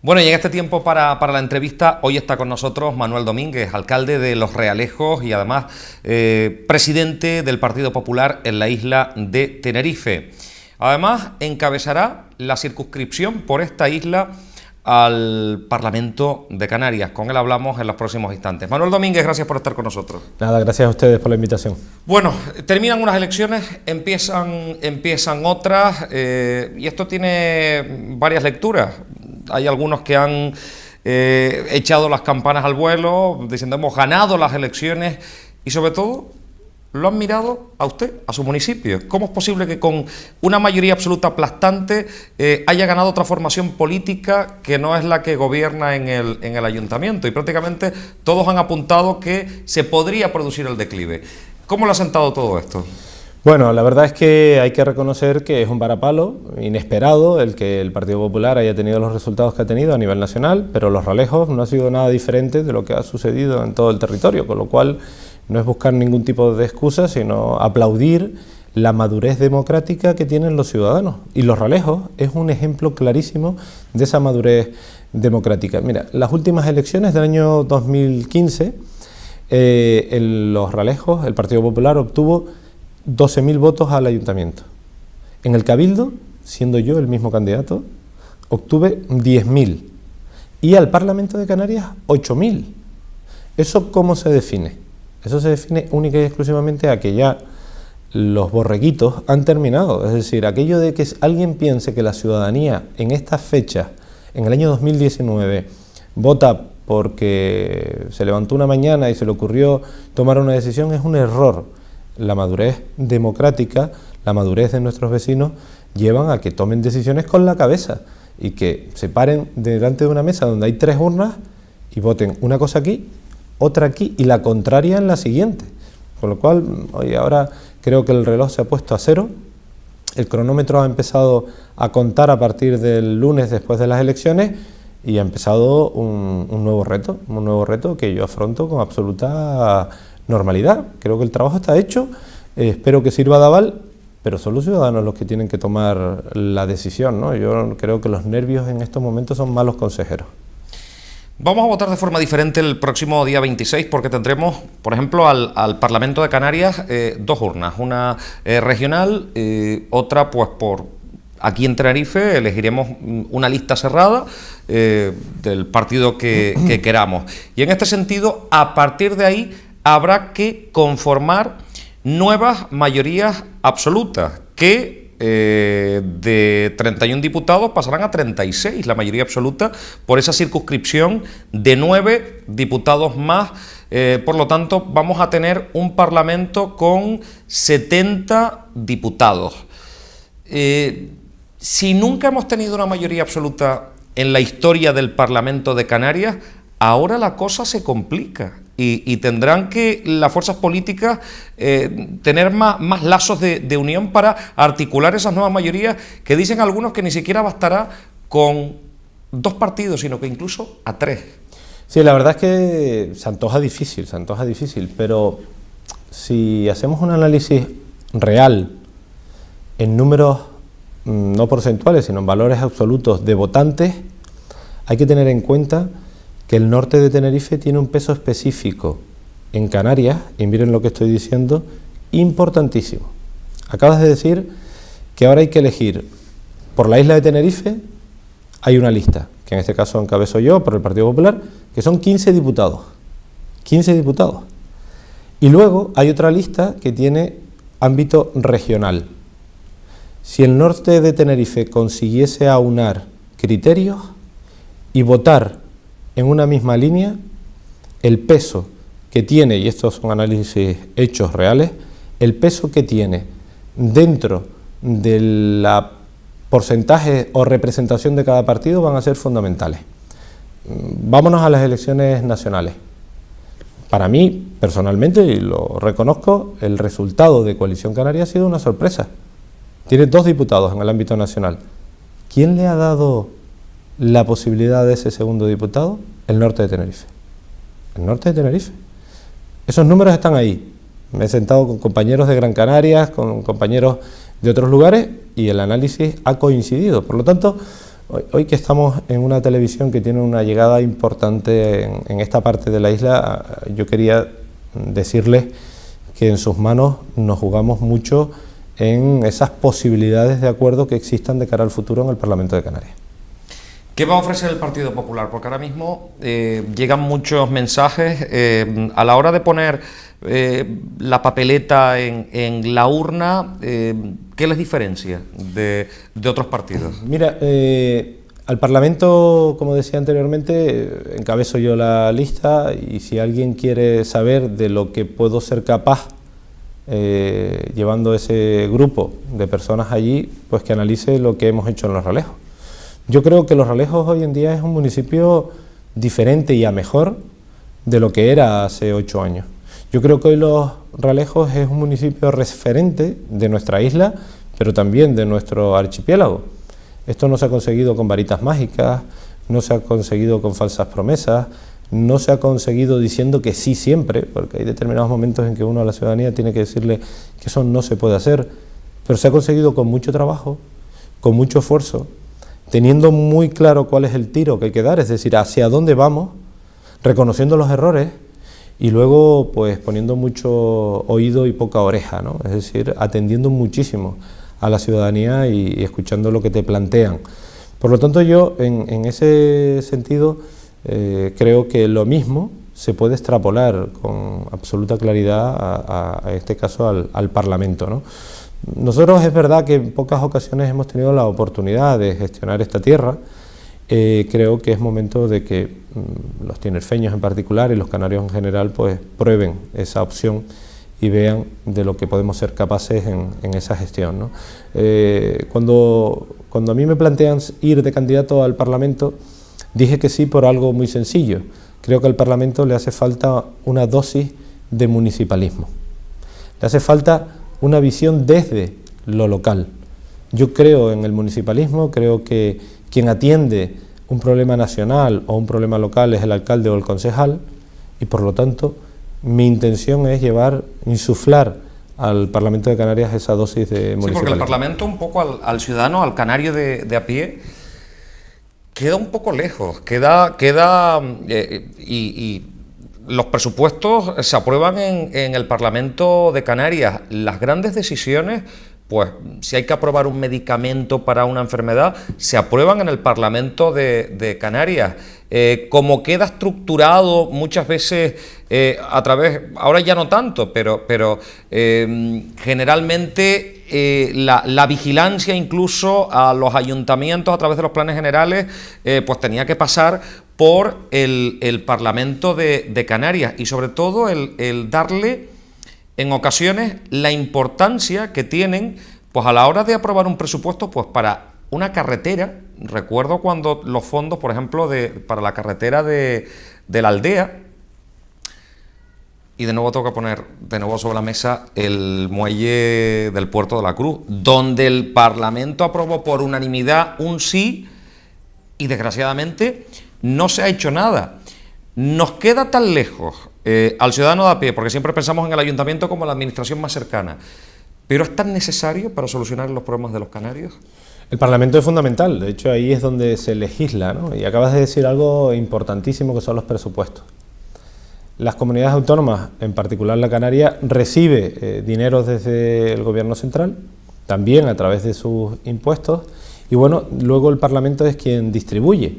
Bueno, y en este tiempo para la entrevista, hoy está con nosotros Manuel Domínguez, alcalde de Los Realejos y además presidente del Partido Popular en la isla de Tenerife. Además, encabezará la circunscripción por esta isla al Parlamento de Canarias. Con él hablamos en los próximos instantes. Manuel Domínguez, gracias por estar con nosotros. Nada, gracias a ustedes por la invitación. Bueno, terminan unas elecciones, empiezan otras, y esto tiene varias lecturas. Hay algunos que han echado las campanas al vuelo, diciendo hemos ganado las elecciones, y sobre todo lo han mirado a usted, a su municipio. ¿Cómo es posible que con una mayoría absoluta aplastante haya ganado otra formación política que no es la que gobierna en el ayuntamiento? Y prácticamente todos han apuntado que se podría producir el declive. ¿Cómo le ha sentado todo esto? Bueno, la verdad es que hay que reconocer que es un varapalo inesperado el que el Partido Popular haya tenido los resultados que ha tenido a nivel nacional, pero Los Realejos no ha sido nada diferente de lo que ha sucedido en todo el territorio, con lo cual no es buscar ningún tipo de excusa, sino aplaudir la madurez democrática que tienen los ciudadanos. Y Los Realejos es un ejemplo clarísimo de esa madurez democrática. Mira, las últimas elecciones del año 2015, en Los Realejos el Partido Popular obtuvo 12.000 votos al ayuntamiento. En el Cabildo, siendo yo el mismo candidato, obtuve 10.000. Y al Parlamento de Canarias, 8.000. ¿Eso cómo se define? Eso se define única y exclusivamente a que ya los borreguitos han terminado. Es decir, aquello de que alguien piense que la ciudadanía en estas fechas, en el año 2019, vota porque se levantó una mañana y se le ocurrió tomar una decisión, es un error. La madurez democrática, la madurez de nuestros vecinos llevan a que tomen decisiones con la cabeza y que se paren delante de una mesa donde hay 3 urnas y voten una cosa aquí, otra aquí y la contraria en la siguiente. Con lo cual, hoy ahora creo que el reloj se ha puesto a 0, el cronómetro ha empezado a contar a partir del lunes después de las elecciones y ha empezado un nuevo reto que yo afronto con absoluta normalidad. Creo que el trabajo está hecho, espero que sirva de aval, pero son los ciudadanos los que tienen que tomar la decisión, ¿no? Yo creo que los nervios en estos momentos son malos consejeros. Vamos a votar de forma diferente el próximo día 26 porque tendremos, por ejemplo, al Parlamento de Canarias 2 urnas, una regional, otra pues por aquí en Tenerife elegiremos una lista cerrada del partido que queramos. Y en este sentido, a partir de ahí, habrá que conformar nuevas mayorías absolutas que de 31 diputados pasarán a 36, la mayoría absoluta, por esa circunscripción de 9 diputados más. Por lo tanto, vamos a tener un Parlamento con 70 diputados. Si nunca hemos tenido una mayoría absoluta en la historia del Parlamento de Canarias, ahora la cosa se complica y tendrán que las fuerzas políticas tener más lazos de unión para articular esas nuevas mayorías que dicen algunos que ni siquiera bastará con 2 partidos, sino que incluso a 3. Sí, la verdad es que se antoja difícil, pero si hacemos un análisis real en números no porcentuales, sino en valores absolutos de votantes, hay que tener en cuenta que el norte de Tenerife tiene un peso específico en Canarias, y miren lo que estoy diciendo, importantísimo. Acabas de decir que ahora hay que elegir por la isla de Tenerife, hay una lista, que en este caso encabezo yo por el Partido Popular, que son 15 diputados. 15 diputados. Y luego hay otra lista que tiene ámbito regional. Si el norte de Tenerife consiguiese aunar criterios y votar en una misma línea, el peso que tiene, y estos son análisis hechos reales, el peso que tiene dentro del porcentaje o representación de cada partido van a ser fundamentales. Vámonos a las elecciones nacionales. Para mí, personalmente, y lo reconozco, el resultado de Coalición Canaria ha sido una sorpresa. Tiene 2 diputados en el ámbito nacional. ¿Quién le ha dado la posibilidad de ese segundo diputado? El norte de Tenerife. El norte de Tenerife. Esos números están ahí. Me he sentado con compañeros de Gran Canarias, con compañeros de otros lugares y el análisis ha coincidido. Por lo tanto, Hoy que estamos en una televisión que tiene una llegada importante en esta parte de la isla, yo quería decirles que en sus manos nos jugamos mucho en esas posibilidades de acuerdo que existan de cara al futuro en el Parlamento de Canarias. ¿Qué va a ofrecer el Partido Popular? Porque ahora mismo llegan muchos mensajes a la hora de poner la papeleta en la urna. ¿Qué les diferencia de otros partidos? Mira, al Parlamento, como decía anteriormente, encabezo yo la lista, y si alguien quiere saber de lo que puedo ser capaz llevando ese grupo de personas allí, pues que analice lo que hemos hecho en Los Realejos. Yo creo que Los Realejos hoy en día es un municipio diferente y a mejor de lo que era hace 8 años. Yo creo que hoy Los Realejos es un municipio referente de nuestra isla, pero también de nuestro archipiélago. Esto no se ha conseguido con varitas mágicas, no se ha conseguido con falsas promesas, no se ha conseguido diciendo que sí siempre, porque hay determinados momentos en que uno a la ciudadanía tiene que decirle que eso no se puede hacer, pero se ha conseguido con mucho trabajo, con mucho esfuerzo, teniendo muy claro cuál es el tiro que hay que dar, es decir, hacia dónde vamos, reconociendo los errores y luego pues poniendo mucho oído y poca oreja, ¿no? Es decir, atendiendo muchísimo a la ciudadanía y escuchando lo que te plantean. Por lo tanto, yo en ese sentido creo que lo mismo se puede extrapolar con absoluta claridad a este caso al Parlamento, ¿no? Nosotros es verdad que en pocas ocasiones hemos tenido la oportunidad de gestionar esta tierra. Creo que es momento de que los tinerfeños en particular y los canarios en general pues prueben esa opción y vean de lo que podemos ser capaces en esa gestión, ¿no? Cuando a mí me plantean ir de candidato al Parlamento, dije que sí por algo muy sencillo. Creo que al Parlamento le hace falta una dosis de municipalismo. Le hace falta una visión desde lo local. Yo creo en el municipalismo, creo que quien atiende un problema nacional o un problema local es el alcalde o el concejal, y por lo tanto mi intención es insuflar al Parlamento de Canarias esa dosis de municipalismo. Sí, porque el Parlamento un poco al ciudadano, al canario de a pie, queda un poco lejos, y los presupuestos se aprueban en el Parlamento de Canarias. Las grandes decisiones, pues si hay que aprobar un medicamento para una enfermedad, se aprueban en el Parlamento de Canarias. Como queda estructurado muchas veces a través, ahora ya no tanto, pero generalmente la vigilancia incluso a los ayuntamientos a través de los planes generales, pues tenía que pasar por el Parlamento de Canarias, y sobre todo el darle en ocasiones la importancia que tienen pues a la hora de aprobar un presupuesto pues para una carretera. Recuerdo cuando los fondos, por ejemplo, para la carretera de la aldea, y de nuevo tengo que poner de nuevo sobre la mesa el muelle del Puerto de la Cruz, donde el Parlamento aprobó por unanimidad un sí, y desgraciadamente no se ha hecho nada. Nos queda tan lejos al ciudadano de a pie, porque siempre pensamos en el ayuntamiento como la administración más cercana, pero ¿es tan necesario para solucionar los problemas de los canarios? El Parlamento es fundamental, de hecho ahí es donde se legisla, ¿no? Y acabas de decir algo importantísimo, que son los presupuestos. Las comunidades autónomas, en particular la Canaria, recibe dinero desde el gobierno central, también a través de sus impuestos, y bueno, luego el Parlamento es quien distribuye.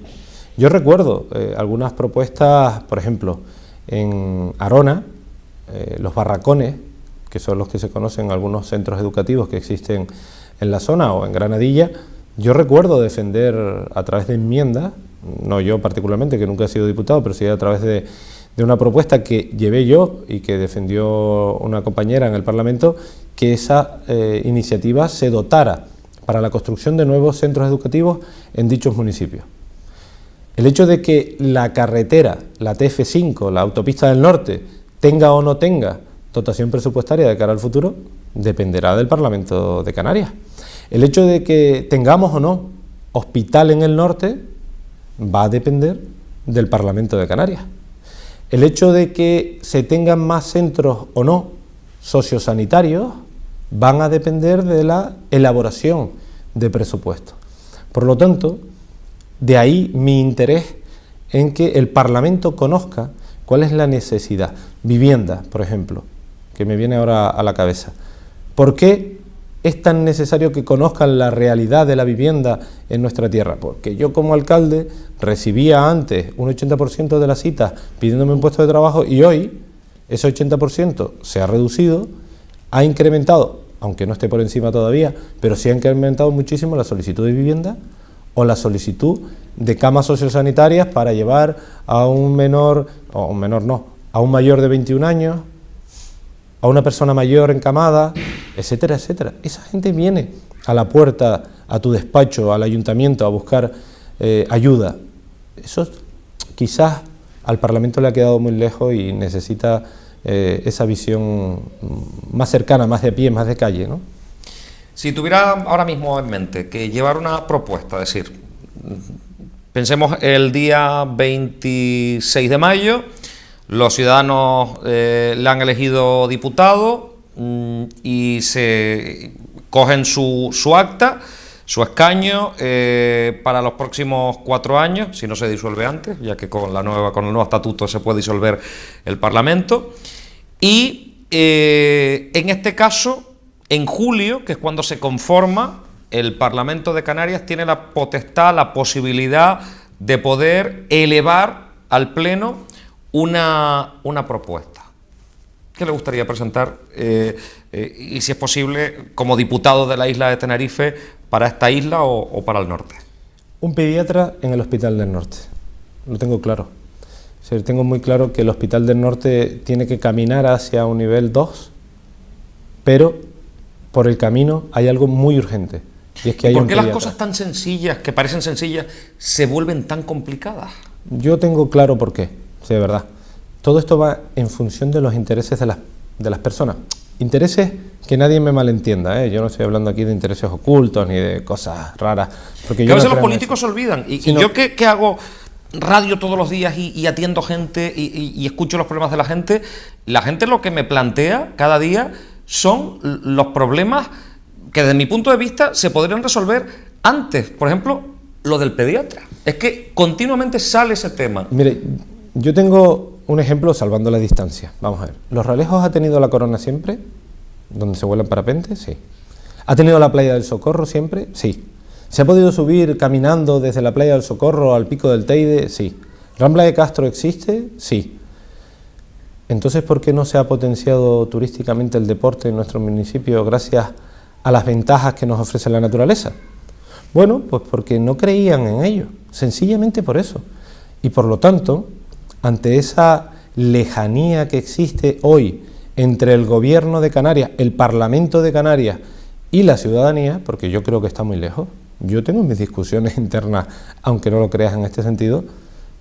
Yo recuerdo algunas propuestas, por ejemplo, en Arona, los barracones, que son los que se conocen en algunos centros educativos que existen en la zona, o en Granadilla. Yo recuerdo defender a través de enmiendas, no yo particularmente, que nunca he sido diputado, pero sí a través de una propuesta que llevé yo y que defendió una compañera en el Parlamento, que esa iniciativa se dotara para la construcción de nuevos centros educativos en dichos municipios. El hecho de que la carretera, la TF5, la autopista del norte, tenga o no tenga dotación presupuestaria de cara al futuro, dependerá del Parlamento de Canarias. El hecho de que tengamos o no hospital en el norte va a depender del Parlamento de Canarias. El hecho de que se tengan más centros o no sociosanitarios van a depender de la elaboración de presupuestos. Por lo tanto, De ahí mi interés en que el Parlamento conozca cuál es la necesidad. Vivienda, por ejemplo, que me viene ahora a la cabeza. ¿Por qué es tan necesario que conozcan la realidad de la vivienda en nuestra tierra? Porque yo como alcalde recibía antes un 80% de las citas pidiéndome un puesto de trabajo y hoy ese 80% se ha reducido, ha incrementado, aunque no esté por encima todavía, pero sí ha incrementado muchísimo la solicitud de vivienda o la solicitud de camas sociosanitarias para llevar a un menor, o un menor no, a un mayor de 21 años, a una persona mayor encamada, etcétera, etcétera. Esa gente viene a la puerta, a tu despacho, al ayuntamiento a buscar ayuda. Eso quizás al Parlamento le ha quedado muy lejos y necesita esa visión más cercana, más de pie, más de calle, ¿no? Si tuviera ahora mismo en mente que llevar una propuesta, es decir, pensemos el día 26 de mayo, los ciudadanos le han elegido diputado y se cogen su acta, su escaño para los próximos 4 años, si no se disuelve antes, ya que con el nuevo estatuto se puede disolver el Parlamento. Y en este caso, en julio, que es cuando se conforma, el Parlamento de Canarias tiene la potestad, la posibilidad de poder elevar al Pleno una propuesta. ¿Qué le gustaría presentar? Y si es posible, como diputado de la isla de Tenerife, ¿para esta isla o para el norte? Un pediatra en el Hospital del Norte, lo tengo claro. O sea, tengo muy claro que el Hospital del Norte tiene que caminar hacia un nivel 2, pero por el camino hay algo muy urgente. Y es que hay ¿Por qué las cosas tan sencillas, que parecen sencillas, se vuelven tan complicadas? Yo tengo claro por qué, sí, de verdad. Todo esto va en función de los intereses de las personas. Intereses que nadie me malentienda, ¿eh? Yo no estoy hablando aquí de intereses ocultos ni de cosas raras. Porque que a veces los políticos se olvidan. Y yo que hago radio todos los días y atiendo gente y escucho los problemas de la gente lo que me plantea cada día son los problemas que desde mi punto de vista se podrían resolver antes. Por ejemplo, lo del pediatra. Es que continuamente sale ese tema. Mire, yo tengo un ejemplo salvando la distancia. Vamos a ver. ¿Los Ralejos ha tenido la Corona siempre? ¿Donde se vuelan parapentes? Sí. ¿Ha tenido la Playa del Socorro siempre? Sí. ¿Se ha podido subir caminando desde la Playa del Socorro al Pico del Teide? Sí. ¿Rambla de Castro existe? Sí. Entonces, ¿por qué no se ha potenciado turísticamente el deporte en nuestro municipio gracias a las ventajas que nos ofrece la naturaleza? Bueno, pues porque no creían en ello, sencillamente por eso. Y por lo tanto, ante esa lejanía que existe hoy entre el gobierno de Canarias, el Parlamento de Canarias y la ciudadanía, porque yo creo que está muy lejos, yo tengo mis discusiones internas, aunque no lo creas en este sentido,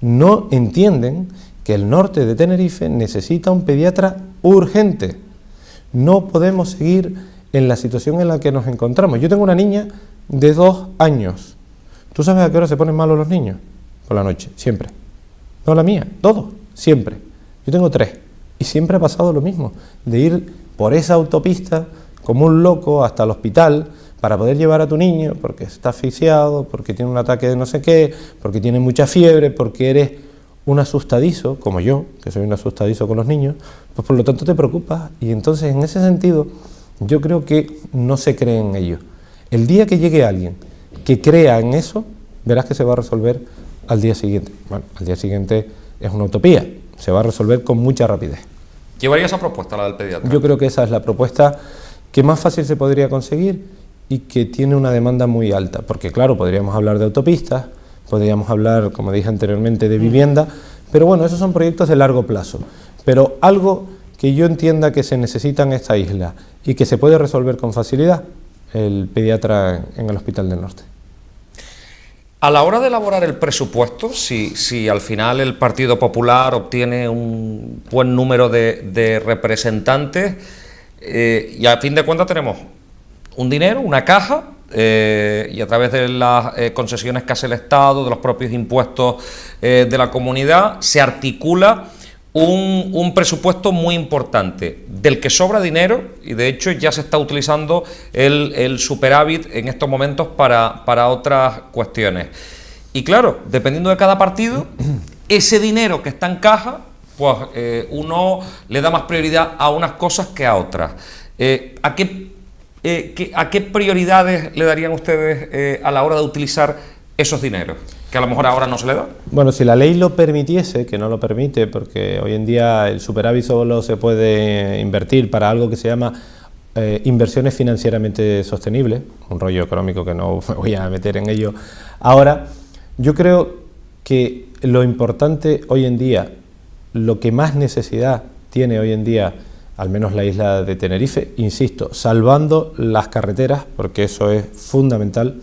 no entienden que el norte de Tenerife necesita un pediatra urgente. No podemos seguir en la situación en la que nos encontramos. Yo tengo una niña de 2 años. ¿Tú sabes a qué hora se ponen malos los niños? Por la noche, siempre. No la mía, todos, siempre. Yo tengo 3 y siempre ha pasado lo mismo, de ir por esa autopista como un loco hasta el hospital para poder llevar a tu niño porque está asfixiado, porque tiene un ataque de no sé qué, porque tiene mucha fiebre, porque eres un asustadizo, como yo, que soy un asustadizo con los niños, pues por lo tanto te preocupas. Y entonces en ese sentido yo creo que no se cree en ello. El día que llegue alguien que crea en eso, verás que se va a resolver al día siguiente. Bueno, al día siguiente es una utopía, se va a resolver con mucha rapidez. ¿Llevaría esa propuesta, la del pediatra? Yo creo que esa es la propuesta que más fácil se podría conseguir y que tiene una demanda muy alta, porque claro, podríamos hablar de autopistas, podríamos hablar, como dije anteriormente, de vivienda, pero bueno, esos son proyectos de largo plazo. Pero algo que yo entienda que se necesita en esta isla y que se puede resolver con facilidad, el pediatra en el Hospital del Norte. A la hora de elaborar el presupuesto, si al final el Partido Popular obtiene un buen número de representantes, y a fin de cuentas tenemos un dinero, una caja, y a través de las concesiones que hace el Estado, de los propios impuestos de la comunidad, se articula un presupuesto muy importante, del que sobra dinero, y de hecho ya se está utilizando el superávit en estos momentos para otras cuestiones. Y claro, dependiendo de cada partido, ese dinero que está en caja, pues uno le da más prioridad a unas cosas que a otras. ¿A qué prioridades le darían ustedes a la hora de utilizar esos dineros? Que a lo mejor ahora no se le da. Bueno, si la ley lo permitiese, que no lo permite, porque hoy en día el superávit solo se puede invertir para algo que se llama inversiones financieramente sostenibles, un rollo económico que no me voy a meter en ello ahora. Yo creo que lo importante hoy en día, lo que más necesidad tiene hoy en día, al menos la isla de Tenerife, insisto, salvando las carreteras, porque eso es fundamental,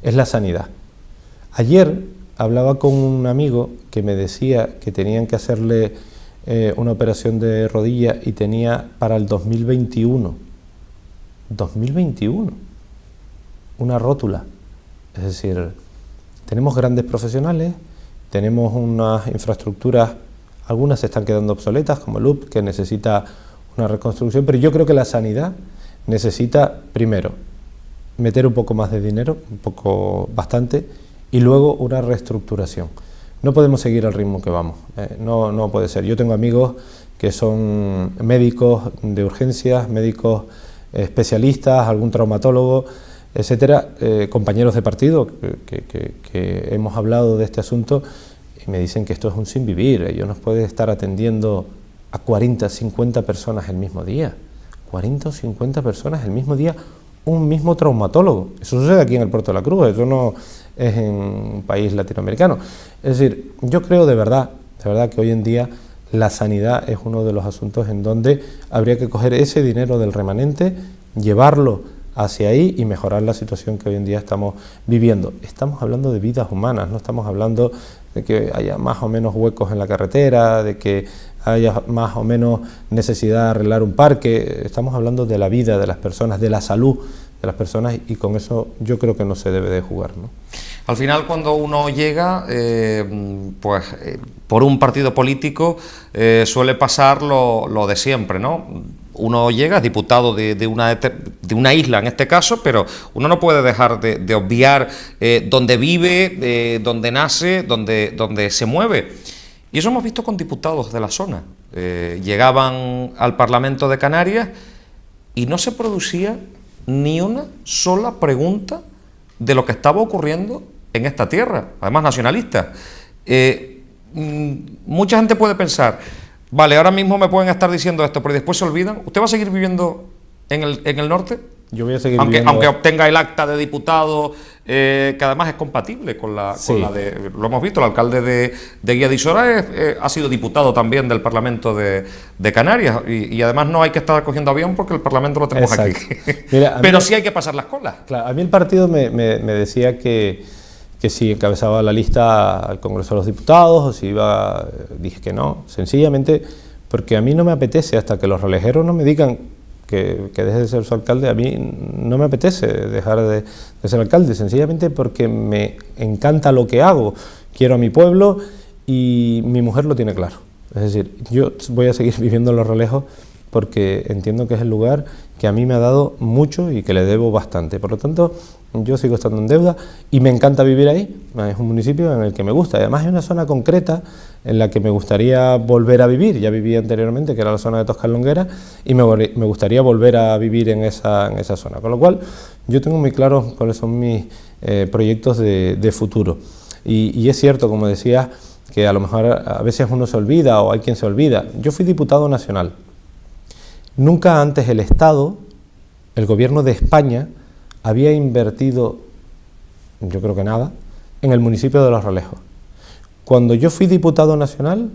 es la sanidad. Ayer hablaba con un amigo que me decía que tenían que hacerle una operación de rodilla y tenía para el 2021 una rótula. Es decir, tenemos grandes profesionales, tenemos unas infraestructuras, algunas se están quedando obsoletas, como el UP, que necesita una reconstrucción, pero yo creo que la sanidad necesita, primero, meter un poco más de dinero, bastante, y luego una reestructuración. No podemos seguir al ritmo que vamos, no puede ser. Yo tengo amigos que son médicos de urgencias, médicos especialistas, algún traumatólogo, etcétera, compañeros de partido que hemos hablado de este asunto y me dicen que esto es un sinvivir. Ellos no pueden estar atendiendo a 40, 50 personas el mismo día. 40 o 50 personas el mismo día, un mismo traumatólogo. Eso sucede aquí en el Puerto de la Cruz, eso no es en un país latinoamericano. Es decir, yo creo de verdad que hoy en día la sanidad es uno de los asuntos en donde habría que coger ese dinero del remanente, llevarlo hacia ahí y mejorar la situación que hoy en día estamos viviendo. Estamos hablando de vidas humanas, no estamos hablando de que haya más o menos huecos en la carretera, de que haya más o menos necesidad de arreglar un parque. Estamos hablando de la vida de las personas, de la salud de las personas, y con eso yo creo que no se debe de jugar, ¿no? Al final, cuando uno llega por un partido político, suele pasar lo de siempre, ¿no? Uno llega, es diputado de una isla en este caso, pero uno no puede dejar de obviar dónde vive, dónde nace, dónde se mueve. Y eso hemos visto con diputados de la zona. Llegaban al Parlamento de Canarias y no se producía ni una sola pregunta de lo que estaba ocurriendo en esta tierra, además nacionalista. Mucha gente puede pensar, vale, ahora mismo me pueden estar diciendo esto, pero después se olvidan. ¿Usted va a seguir viviendo en el norte? Yo voy a seguir viviendo... Aunque obtenga el acta de diputado, que además es compatible con la de... Lo hemos visto, el alcalde de Guía de Isora ha sido diputado también del Parlamento de Canarias, y además no hay que estar cogiendo avión porque el Parlamento lo tenemos aquí. Mira, pero sí hay que pasar las colas. Claro, a mí el partido me decía que si encabezaba la lista al Congreso de los Diputados o si iba... Dije que no, sencillamente porque a mí no me apetece, hasta que los relejeros no me digan que deje de ser su alcalde, a mí no me apetece dejar de ser alcalde, sencillamente porque me encanta lo que hago, quiero a mi pueblo y mi mujer lo tiene claro. Es decir, yo voy a seguir viviendo en Los Relejos porque entiendo que es el lugar que a mí me ha dado mucho y que le debo bastante. Por lo tanto, yo sigo estando en deuda y me encanta vivir ahí. Es un municipio en el que me gusta. Además, es una zona concreta en la que me gustaría volver a vivir. Ya viví anteriormente, que era la zona de Toscanlonguera, y me gustaría volver a vivir en esa zona. Con lo cual, yo tengo muy claro cuáles son mis proyectos de futuro. Y es cierto, como decía, que a lo mejor a veces uno se olvida o hay quien se olvida. Yo fui diputado nacional. Nunca antes el Estado, el Gobierno de España, había invertido, yo creo que nada, en el municipio de Los Relejos. Cuando yo fui diputado nacional,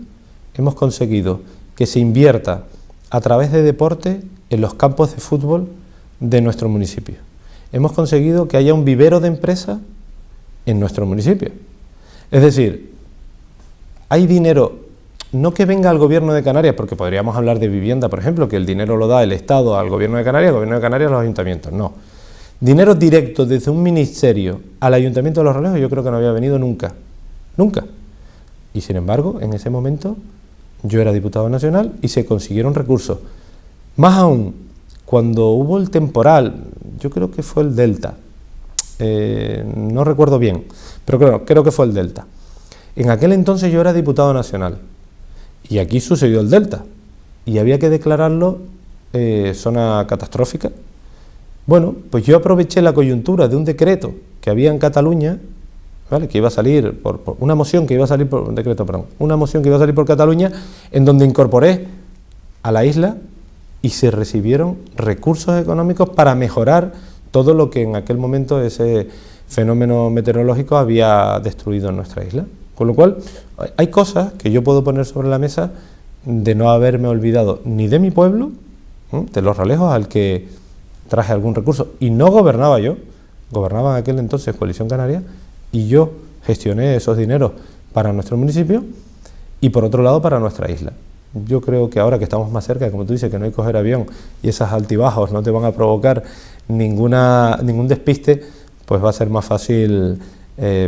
hemos conseguido que se invierta a través de deporte en los campos de fútbol de nuestro municipio. Hemos conseguido que haya un vivero de empresas en nuestro municipio. Es decir, hay dinero... No que venga al Gobierno de Canarias, porque podríamos hablar de vivienda, por ejemplo, que el dinero lo da el Estado al Gobierno de Canarias, el Gobierno de Canarias a los ayuntamientos. No. Dinero directo desde un ministerio al Ayuntamiento de Los Relejos yo creo que no había venido nunca. Nunca. Y sin embargo, en ese momento yo era diputado nacional y se consiguieron recursos. Más aún, cuando hubo el temporal, yo creo que fue el Delta, no recuerdo bien, pero creo que fue el Delta. En aquel entonces yo era diputado nacional y aquí sucedió el Delta y había que declararlo zona catastrófica. Bueno, pues yo aproveché la coyuntura de un decreto que había en Cataluña, ¿vale?, que iba a salir por una moción que iba a salir por un decreto, perdón, una moción que iba a salir por Cataluña, en donde incorporé a la isla y se recibieron recursos económicos para mejorar todo lo que en aquel momento ese fenómeno meteorológico había destruido en nuestra isla. Con lo cual, hay cosas que yo puedo poner sobre la mesa de no haberme olvidado ni de mi pueblo, de Los Ralejos, al que traje algún recurso, y no gobernaba yo, gobernaba en aquel entonces Coalición Canaria, y yo gestioné esos dineros para nuestro municipio y por otro lado para nuestra isla. Yo creo que ahora que estamos más cerca, como tú dices, que no hay que coger avión y esos altibajos no te van a provocar ningún despiste, pues va a ser más fácil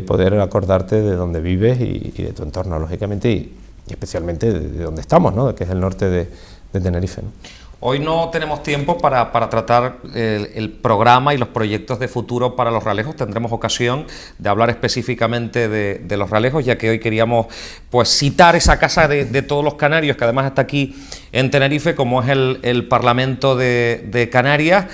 poder acordarte de dónde vives y de tu entorno, lógicamente, y especialmente de dónde estamos, ¿no?, que es el norte de Tenerife, ¿no? Hoy no tenemos tiempo para tratar el programa y los proyectos de futuro para Los Ralejos. Tendremos ocasión de hablar específicamente de Los Ralejos, ya que hoy queríamos pues citar esa casa de todos los canarios, que además está aquí en Tenerife, como es el Parlamento de Canarias.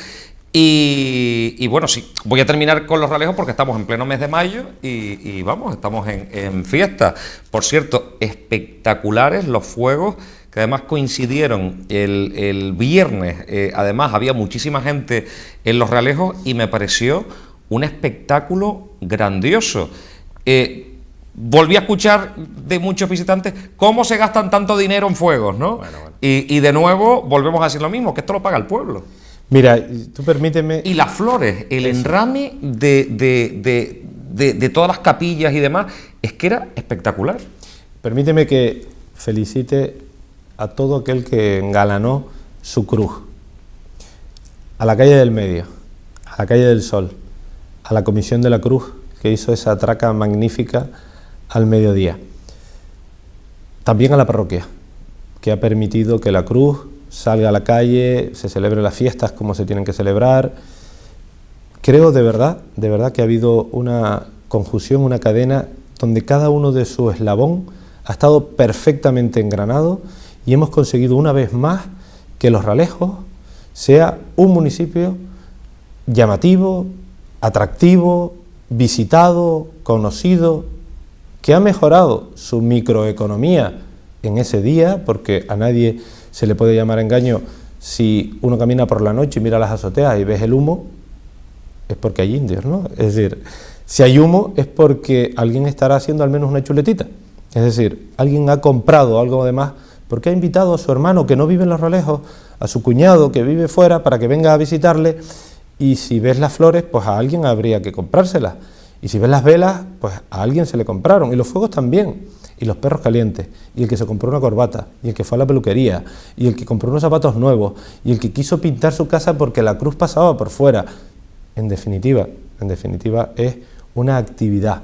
Y bueno, sí, voy a terminar con Los Ralejos porque estamos en pleno mes de mayo y vamos, estamos en fiesta. Por cierto, espectaculares los fuegos, que además coincidieron el viernes. Además había muchísima gente en Los Ralejos y me pareció un espectáculo grandioso. Volví a escuchar de muchos visitantes cómo se gastan tanto dinero en fuegos, ¿no? Bueno. Y de nuevo volvemos a decir lo mismo, que esto lo paga el pueblo. Mira, tú permíteme... Y las flores, el enrame de todas las capillas y demás, es que era espectacular. Permíteme que felicite a todo aquel que engalanó su cruz. A la calle del Medio, a la calle del Sol, a la Comisión de la Cruz, que hizo esa traca magnífica al mediodía. También a la parroquia, que ha permitido que la cruz salga a la calle, se celebren las fiestas como se tienen que celebrar. Creo de verdad que ha habido una conjunción, una cadena donde cada uno de su eslabón ha estado perfectamente engranado y hemos conseguido una vez más que Los Ralejos sea un municipio llamativo, atractivo, visitado, conocido, que ha mejorado su microeconomía en ese día, porque a nadie se le puede llamar engaño si uno camina por la noche y mira las azoteas y ves el humo, es porque hay indios, ¿no? Es decir, si hay humo es porque alguien estará haciendo al menos una chuletita, es decir, alguien ha comprado algo de más porque ha invitado a su hermano que no vive en Los Ralejos, a su cuñado que vive fuera para que venga a visitarle, y si ves las flores, pues a alguien habría que comprárselas, y si ves las velas, pues a alguien se le compraron, y los fuegos también, y los perros calientes, y el que se compró una corbata, y el que fue a la peluquería, y el que compró unos zapatos nuevos, y el que quiso pintar su casa porque la cruz pasaba por fuera. En definitiva es una actividad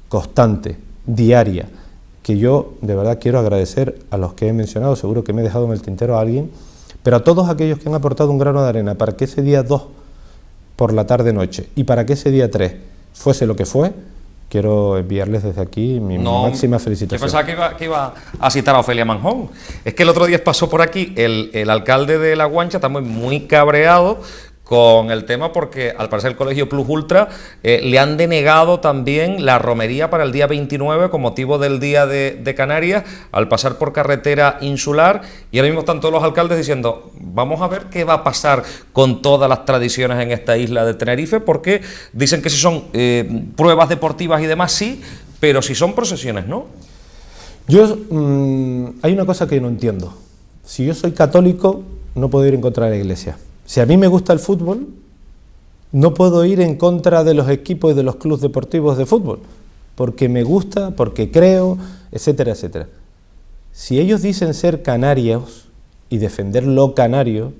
constante, diaria, que yo de verdad quiero agradecer a los que he mencionado, seguro que me he dejado en el tintero a alguien, pero a todos aquellos que han aportado un grano de arena para que ese día 2 por la tarde-noche y para que ese día 3 fuese lo que fue. Quiero enviarles desde aquí mi máxima felicitación. Yo pensaba que iba a citar a Ofelia Manjón. Es que el otro día pasó por aquí el alcalde de La Guancha, también muy cabreado con el tema porque al parecer el Colegio Plus Ultra le han denegado también la romería para el día 29 con motivo del Día de Canarias al pasar por carretera insular, y ahora mismo están todos los alcaldes diciendo vamos a ver qué va a pasar con todas las tradiciones en esta isla de Tenerife, porque dicen que si son pruebas deportivas y demás sí, pero si son procesiones no. Hay una cosa que no entiendo. Si yo soy católico no puedo ir en contra de la iglesia. Si a mí me gusta el fútbol, no puedo ir en contra de los equipos y de los clubes deportivos de fútbol, porque me gusta, porque creo, etcétera, etcétera. Si ellos dicen ser canarios y defender lo canario,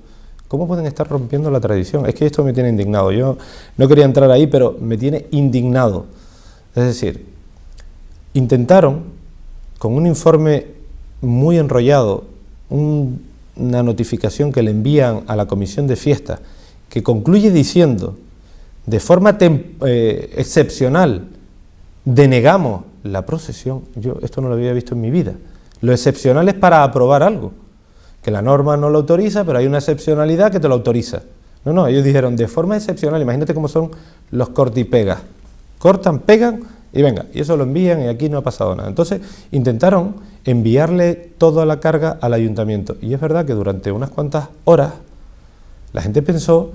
¿cómo pueden estar rompiendo la tradición? Es que esto me tiene indignado. Yo no quería entrar ahí, pero me tiene indignado. Es decir, intentaron, con un informe muy enrollado, una notificación que le envían a la comisión de fiestas, que concluye diciendo de forma excepcional denegamos la procesión, yo esto no lo había visto en mi vida. Lo excepcional es para aprobar algo, que la norma no lo autoriza, pero hay una excepcionalidad que te lo autoriza. No, ellos dijeron de forma excepcional, imagínate cómo son los corta y pegas. Cortan, pegan y venga, y eso lo envían y aquí no ha pasado nada. Entonces intentaron enviarle toda la carga al ayuntamiento. Y es verdad que durante unas cuantas horas la gente pensó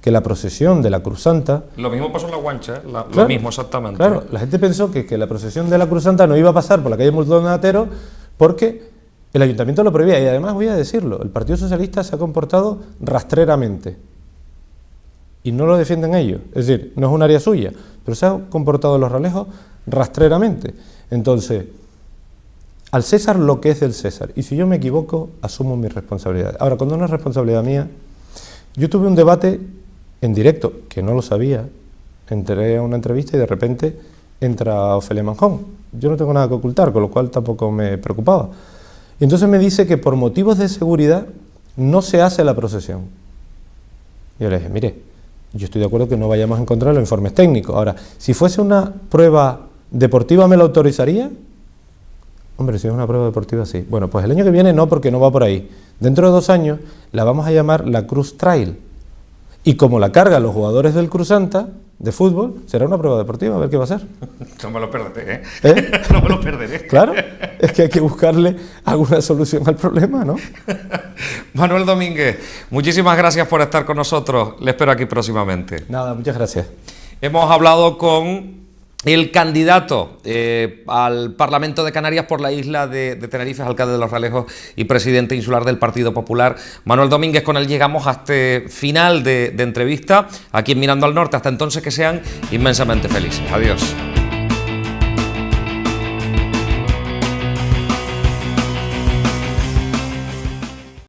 que la procesión de la Cruz Santa... Lo mismo pasó en La Guancha, claro, lo mismo exactamente. Claro, la gente pensó que la procesión de la Cruz Santa no iba a pasar por la calle Multonatero porque el ayuntamiento lo prohibía. Y además voy a decirlo, el Partido Socialista se ha comportado rastreramente. Y no lo defienden ellos, es decir, no es un área suya, pero se ha comportado los Ralejos rastreramente. Entonces, al César lo que es del César, y si yo me equivoco, asumo mi responsabilidad. Ahora, cuando no es responsabilidad mía, yo tuve un debate en directo, que no lo sabía, entré a una entrevista y de repente entra Ofelia Manjón. Yo no tengo nada que ocultar, con lo cual tampoco me preocupaba. Y entonces me dice que por motivos de seguridad no se hace la procesión. Yo le dije, mire, yo estoy de acuerdo que no vayamos a encontrar los informes técnicos. Ahora, si fuese una prueba deportiva, ¿me lo autorizaría? Hombre, si es una prueba deportiva, sí. Bueno, pues el año que viene no, porque no va por ahí. Dentro de 2 años la vamos a llamar la Cruz Trail. Y como la cargan los jugadores del Cruz Santa de fútbol, será una prueba deportiva, a ver qué va a ser. No me lo perderé, ¿Eh? No me lo perderé. Claro, es que hay que buscarle alguna solución al problema, ¿no? Manuel Domínguez, muchísimas gracias por estar con nosotros. Le espero aquí próximamente. Nada, muchas gracias. Hemos hablado con el candidato al Parlamento de Canarias por la isla de Tenerife, alcalde de Los Ralejos y presidente insular del Partido Popular, Manuel Domínguez. Con él llegamos a este final de entrevista aquí en Mirando al Norte. Hasta entonces, que sean inmensamente felices. Adiós.